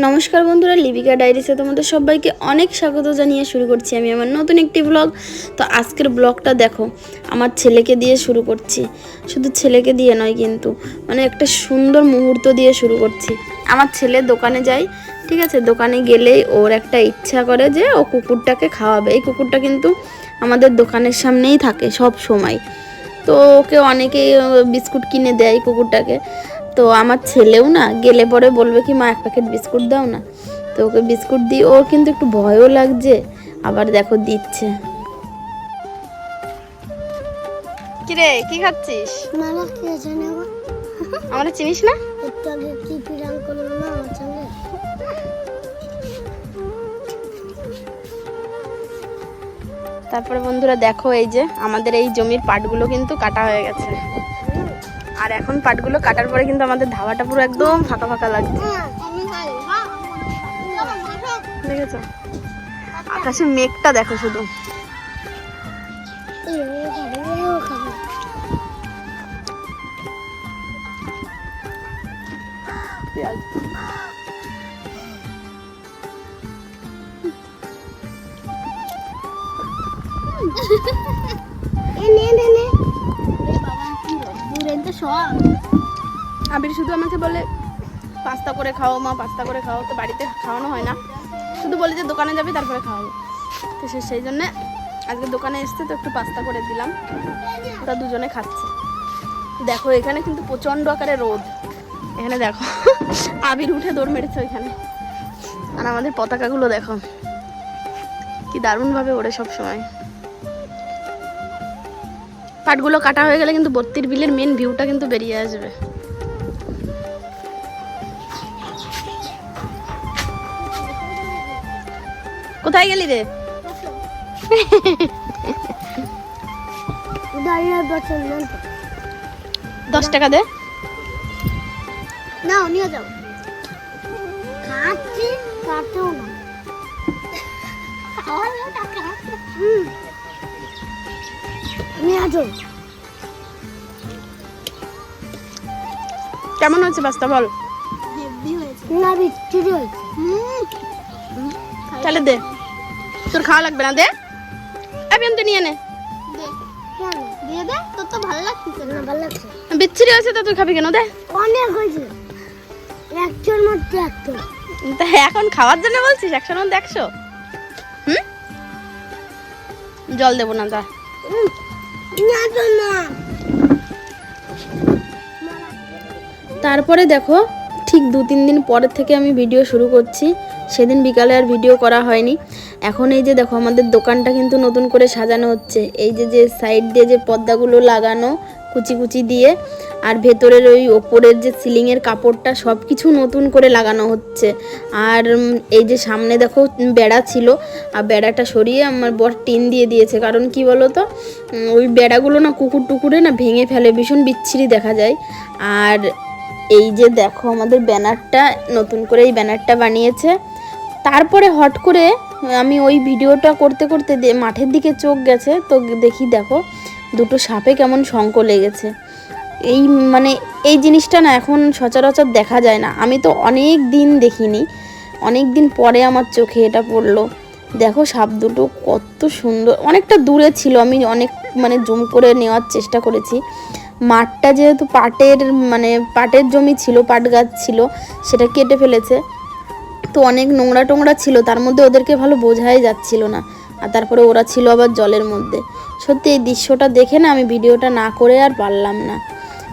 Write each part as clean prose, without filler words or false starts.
নমস্কার বন্ধুরা, লিপিকা ডায়েরিসে তোমাদের সবাইকে অনেক স্বাগত জানিয়ে শুরু করছি আমি আমার নতুন একটি ব্লগ। তো আজকের ব্লগটা দেখো, আমার ছেলেকে দিয়ে শুরু করছি। শুধু ছেলেকে দিয়ে নয়, কিন্তু মানে একটা সুন্দর মুহূর্ত দিয়ে শুরু করছি। আমার ছেলে দোকানে যায়, ঠিক আছে, দোকানে গেলেই ওর একটা ইচ্ছা করে যে ও কুকুরটাকে খাওয়াবে। এই কুকুরটা কিন্তু আমাদের দোকানের সামনেই থাকে সব সময়। তো ওকে অনেকেই বিস্কুট কিনে দেয় কুকুরটাকে। তো আমার ছেলেও না গেলে পরে বলবে কি, মা এক প্যাকেট বিস্কুট দাও না। তো ওকে বিস্কুট দিই, ওর কিন্তু একটু ভয়ও লাগছে, আবার দেখো দিচ্ছে। কিরে, কি খাচ্ছিস? আমরা চিনিস না? তারপরে বন্ধুরা দেখো, এই যে আমাদের এই জমির পাটগুলো কিন্তু কাটা হয়ে গেছে। আর এখন পাটগুলো কাটার পরে কিন্তু আমাদের ধাবাটা পুরো একদম ফাঁকা ফাঁকা লাগছে। দেখেছো আকাশে মেঘটা দেখো শুধু। আবির শুধু আমাকে বলে পাস্তা করে খাও মা, পাস্তা করে খাও। তো বাড়িতে খাওয়ানো হয় না, শুধু বলে যে দোকানে যাবি তারপরে খাওয়াবো। তো সেই জন্যে আজকে দোকানে এসছে, তো একটু পাস্তা করে দিলাম, ওরা দুজনে খাচ্ছে। দেখো এখানে কিন্তু প্রচণ্ড আকারে রোদ। এখানে দেখো আবির উঠে দৌড় মেরেছে ওইখানে। আর আমাদের পতাকাগুলো দেখো কি দারুণভাবে ওড়ে সব সময়। পাটগুলো কাটা হয়ে গেলে কিন্তু বত্তির বিলের মেন ভিউটা কিন্তু বেরিয়ে আসবে। কোথায় গেলি রে? 10 টাকা দে, নাও নিয়ে যাও। খাচ্ছি কাটেও না। নিয়ে যাও। কেমন হয়েছে পাস্তা বল? না বিচ্ছিরি হয়েছে। তাহলে দে, তোর খাওয়া লাগবে না, দে। আমি তো নিয়ে নে, দিয়ে দে। তোর তো ভালো লাগছে না? ভালো লাগছে। বিচ্ছিরি হয়েছে তো তুই খাবি কেন? দে। অনেক হয়েছে, 100-র মধ্যে 100। তা এখন খাওয়ার জন্য বলছিস 100-র মধ্যে 100? জল দেবো না, দা। তারপরে দেখো, ঠিক 2-3 দিন পরের থেকে আমি ভিডিও শুরু করছি। সেদিন বিকালে আর ভিডিও করা হয়নি। এখন এই যে দেখো, আমাদের দোকানটা কিন্তু নতুন করে সাজানো হচ্ছে। এই যে সাইড দিয়ে যে পর্দাগুলো লাগানো কুচি কুচি দিয়ে, আর ভেতরের ওই ওপরের যে সিলিংয়ের কাপড়টা, সব কিছু নতুন করে লাগানো হচ্ছে। আর এই যে সামনে দেখো বেড়া ছিল, আর বেড়াটা সরিয়ে আমার বর টিন দিয়ে দিয়েছে। কারণ কি বলো তো, ওই বেড়াগুলো না কুকুর টুকুরে না ভেঙে ফেলে, ভীষণ বিচ্ছিরি দেখা যায়। আর এই যে দেখো আমাদের ব্যানারটা, নতুন করে এই ব্যানারটা বানিয়েছে। তারপরে হট করে আমি ওই ভিডিওটা করতে করতে মাঠের দিকে চোখ গেছে, তো দেখি দেখো দুটো সাপে কেমন শঙ্খ লেগেছে। এই মানে এই জিনিসটা না এখন সচরাচর দেখা যায় না। আমি তো অনেক দিন দেখিনি, অনেক দিন পরে আমার চোখে এটা পড়লো। দেখো সাপ দুটো কত সুন্দর, অনেকটা দূরে ছিল, আমি অনেক মানে জুম করে নেওয়ার চেষ্টা করেছি। মাঠটা যেহেতু পাটের জমি ছিল, পাট গাছ ছিল, সেটা কেটে ফেলেছে। তো অনেক নোংরা টোংরা ছিল, তার মধ্যে ওদেরকে ভালো বোঝাই যাচ্ছিল না। আর তারপরে ওরা ছিল আবার জলের মধ্যে। সত্যি এই দৃশ্যটা দেখে না আমি ভিডিওটা না করে আর পারলাম না।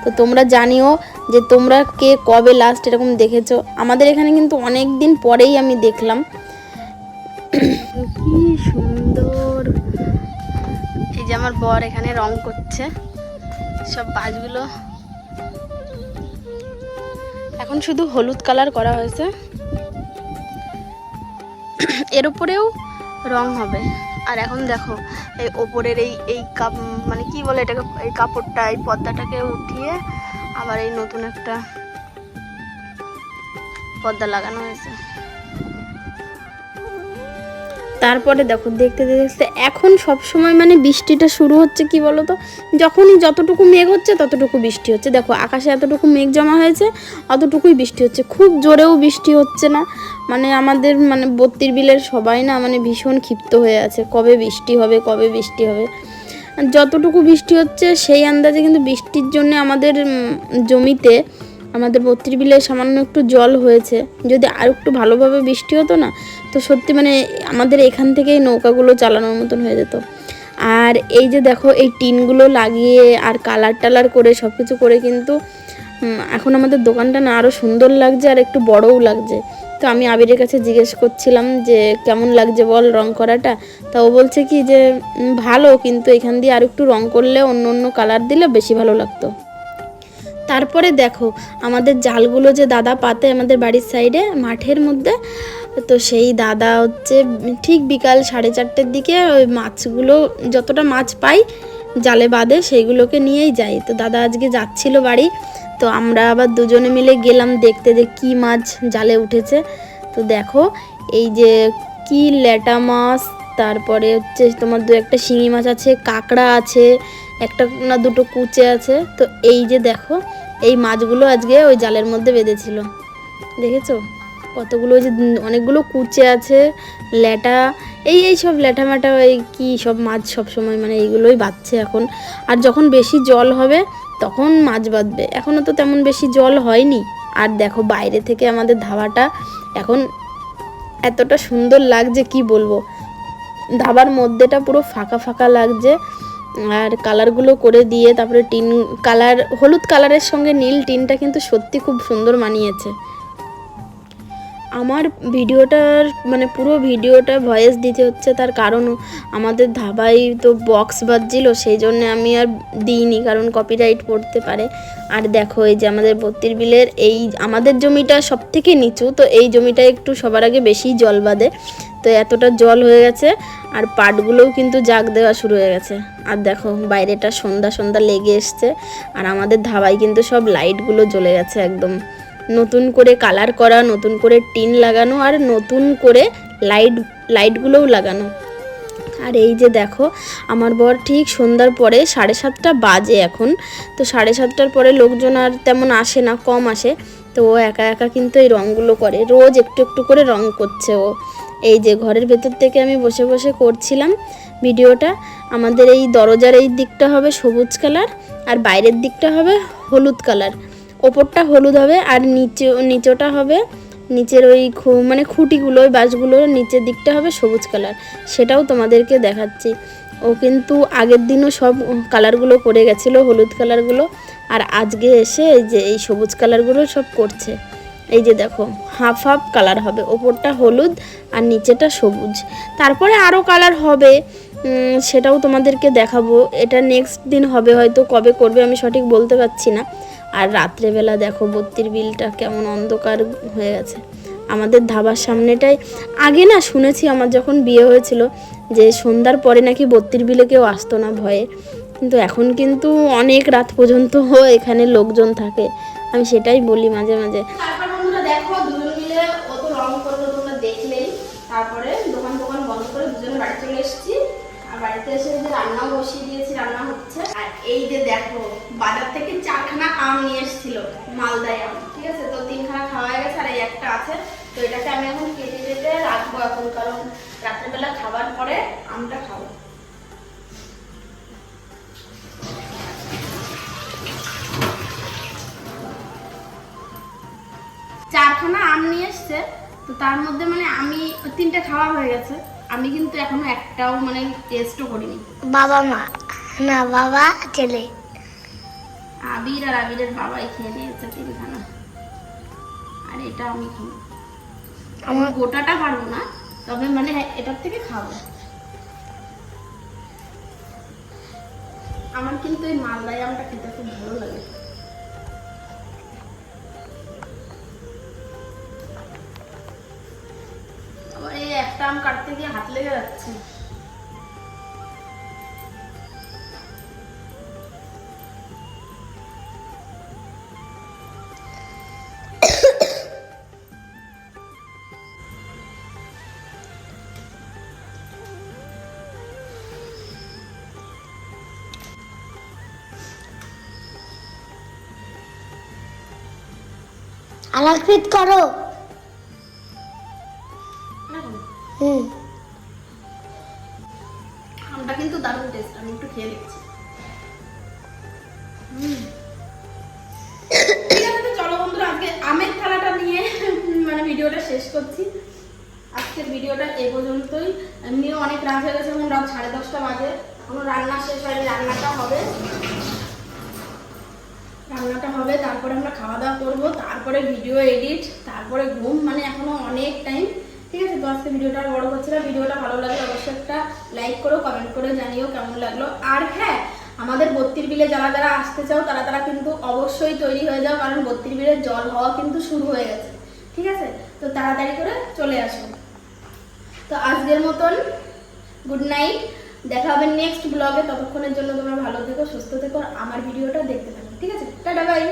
তো তোমরা জানিও যে তোমরা কে কবে লাস্ট এরকম দেখেছো। আমাদের এখানে কিন্তু অনেক দিন পরেই আমি দেখলাম। কি সুন্দর। এই যে আমার বর এখানে রং করছে সব গাছগুলো। এখন শুধু হলুদ কালার করা হয়েছে, এর উপরেও রং হবে। আর এখন দেখো এই ওপরের এই মানে কি বলে এটাকে, এই কাপড়টা, এই পর্দাটাকে উঠিয়ে আবার এই নতুন একটা পর্দা লাগানো হয়েছে। তারপরে দেখো দেখতে দেখতে এখন সব সময় মানে বৃষ্টিটা শুরু হচ্ছে কি বলো তো, যখনই যতটুকু মেঘ হচ্ছে ততটুকু বৃষ্টি হচ্ছে। দেখো আকাশে এতটুকু মেঘ জমা হয়েছে, অতটুকুই বৃষ্টি হচ্ছে, খুব জোরেও বৃষ্টি হচ্ছে না। মানে আমাদের মানে বত্তির বিলের সবাই না মানে ভীষণ ক্ষিপ্ত হয়ে আছে, কবে বৃষ্টি হবে কবে বৃষ্টি হবে। যতটুকু বৃষ্টি হচ্ছে সেই আন্দাজে কিন্তু বৃষ্টির জন্য আমাদের জমিতে, আমাদের বত্তির বিলে সামান্য একটু জল হয়েছে। যদি আর একটু ভালোভাবে বৃষ্টি হতো না তো সত্যি মানে আমাদের এখান থেকেই নৌকাগুলো চালানোর মতন হয়ে যেত। আর এই যে দেখো এই টিনগুলো লাগিয়ে আর কালার টালার করে সব কিছু করে কিন্তু এখন আমাদের দোকানটা না আরও সুন্দর লাগছে আর একটু বড়ও লাগছে। তো আমি আবিরের কাছে জিজ্ঞেস করছিলাম যে কেমন লাগছে বল রং করাটা। তা ও বলছে কি যে ভালো, কিন্তু এখান দিয়ে আর একটু রং করলে অন্য অন্য কালার দিলে বেশি ভালো লাগতো। তারপরে দেখো আমাদের জালগুলো যে দাদা পাতে আমাদের বাড়ির সাইডে মাঠের মধ্যে, তো সেই দাদা হচ্ছে ঠিক বিকাল 4:30-র দিকে ওই মাছগুলো যতটা মাছ পাই জালে বাঁধে সেইগুলোকে নিয়েই যাই। তো দাদা আজকে যাচ্ছিল বাড়ি, তো আমরা আবার দুজনে মিলে গেলাম দেখতে যে কী মাছ জালে উঠেছে। তো দেখো এই যে কি ল্যাটা মাছ, তারপরে হচ্ছে তোমার দু একটা শিঙি মাছ আছে, কাঁকড়া আছে, একটা না দুটো কুচে আছে। তো এই যে দেখো এই মাছগুলো আজকে ওই জালের মধ্যে বেঁধেছিল, দেখেছো কতগুলো, ওই যে অনেকগুলো কুচে আছে, ল্যাটা, এই সব ল্যাটা ম্যাটা এই কী সব মাছ সব সময় মানে এইগুলোই বাঁধছে এখন। আর যখন বেশি জল হবে তখন মাছ বাঁধবে, এখনও তো তেমন বেশি জল হয়নি। আর দেখো বাইরে থেকে আমাদের ধাবাটা এখন এতটা সুন্দর লাগছে কি বলবো, ধাবার মধ্যেটা পুরো ফাঁকা ফাঁকা লাগছে। আর কালারগুলো করে দিয়ে তারপরে টিন কালার, হলুদ কালারের সঙ্গে নীল টিনটা কিন্তু সত্যি খুব সুন্দর মানিয়েছে। আমার ভিডিওটার মানে পুরো ভিডিওটা ভয়েস দিতে হচ্ছে, তার কারণ আমাদের ধাবায় তো বক্স বাজছিল, সেই জন্য আমি আর দিইনি, কারণ কপিরাইট পড়তে পারে। আর দেখো এই যে আমাদের বত্তির বিলের এই আমাদের জমিটা সব থেকে নিচু, তো এই জমিটা একটু সবার আগে বেশি জল বাঁধে, তো এতটা জল হয়ে গেছে। আর পাটগুলোও কিন্তু জাগ দেওয়া শুরু হয়ে গেছে। আর দেখো বাইরেটা সন্ধ্যা সন্ধ্যা লেগে এসছে, আর আমাদের ধাবায় কিন্তু সব লাইটগুলো জ্বলে গেছে একদম, নতুন করে কালার করা, নতুন করে টিন লাগানো, আর নতুন করে লাইটগুলোও লাগানো। আর এই যে দেখো আমার বর ঠিক সন্ধ্যার পরে 7:30 বাজে এখন, তো 7:30টার পরে লোকজন আর তেমন আসে না, কম আসে। তো ও একা একা কিন্তু এই রঙগুলো করে, রোজ একটু একটু করে রং করছে ও। এই যে ঘরের ভেতর থেকে আমি বসে বসে করছিলাম ভিডিওটা। আমাদের এই দরজার এই দিকটা হবে সবুজ কালার, আর বাইরের দিকটা হবে হলুদ কালার, ওপরটা হলুদ হবে, আর নিচেটা হবে, নিচের ওই মানে খুঁটিগুলো ওই বাঁশগুলোর নিচের দিকটা হবে সবুজ কালার। সেটাও তোমাদেরকে দেখাচ্ছি। ও কিন্তু আগের দিনও সব কালারগুলো করে গেছিলো, হলুদ কালারগুলো, আর আজকে এসে এই যে এই সবুজ কালারগুলো সব করছে। এই যে দেখো হাফ হাফ কালার হবে, ওপরটা হলুদ আর নিচেটা সবুজ। তারপরে আরও কালার হবে, সেটাও তোমাদেরকে দেখাবো। এটা নেক্সট দিন হবে, হয়তো কবে করবে আমি সঠিক বলতে পারছি না। আর রাত্রেবেলা দেখো বত্তির বিলটা কেমন অন্ধকার হয়ে গেছে। আমাদের ধাবার সামনেটাই আগে না শুনেছি আমার যখন বিয়ে হয়েছিল যে সন্ধ্যার পরে নাকি বত্তির বিলে কেউ আসতো না ভয়ে, কিন্তু এখন কিন্তু অনেক রাত পর্যন্ত এখানে লোকজন থাকে, আমি সেটাই বলি মাঝে মাঝে। তারপর বন্ধুরা দেখো দুজন মিলে কত রং করলো তোমরা দেখলেই। তারপরে দোকান বন্ধ করে দুজনে বাড়ি চলে এসেছি, আর বাড়িতে এসে যে রান্নাও বসিয়ে দিয়েছি, রান্না হচ্ছে। আর এই যে দেখো বাজার থেকে 4খানা আম নিয়ে এসেছিল, মালদায় আম, ঠিক আছে, তো 3খানা খাওয়া হয়ে গেছে, আর এই একটা আছে। তো এটাকে আমি এখন কেটে কেটে রাখবো এখন, কারণ রাত্রেবেলা খাবার পরে আমটা খাবো। চারখানা আম নিয়ে এসছে, তো তার মধ্যে মানে আমি 3টে খাওয়া হয়ে গেছে, আমি কিন্তু এখনো একটাও মানে টেস্টও করিনি। বাবা মা না, বাবা ছেলে, আবির আর আবিরের বাবাই খেয়ে নিয়েছে 3খানা, আর এটা আমি খাবো। আমার গোটাটা পারবো না, তবে মানে এটার থেকে খাবো। আমার কিন্তু এই মালদাই আমটা খেতে খুব ভালো লাগে। আবার এই একটা আম কাটতে গিয়ে হাত লেগে যাচ্ছে। আলাগ ফিট করো। হুম, আমটা কিন্তু দারুণ টেস্ট, আমি একটু খেয়ে দেখছি। ঠিক আছে, তো চলো বন্ধুরা, আজকে আমের থালাটা নিয়ে মানে ভিডিওটা শেষ করছি। আজকের ভিডিওটা এ পর্যন্তই। এমনিও অনেক রাত হয়ে গেছে, এখন রাত 10:30 বাজে, এখনো রান্না শেষ হয়নি। রান্নাটা হবে, তারপরে আমরা খাওয়া দাওয়া করবো, তারপরে ভিডিও এডিট, তারপরে ঘুম, মানে এখনো অনেক টাইম। ঠিক আছে, তো আজকে ভিডিওটা আর বড় করছি না। ভিডিওটা ভালো লাগলে অবশ্যই একটা লাইক করো, কমেন্ট করে জানিও কেমন লাগলো। আর হ্যাঁ, আমাদের 32 বিলে যারা যারা আসতে চাও তারা কিন্তু অবশ্যই তৈরি হয়ে যাও, কারণ 32 বিলের জল হওয়া কিন্তু শুরু হয়ে গেছে। ঠিক আছে, তো তাড়াতাড়ি করে চলে আসো। তো আজকের মতন গুড নাইট, দেখা হবে নেক্সট ব্লগে। ততক্ষণের জন্য তোমরা ভালো থেকো, সুস্থ থেকো, আমার ভিডিওটা দেখতে থাকো। ঠিক আছে, টাটা বাই।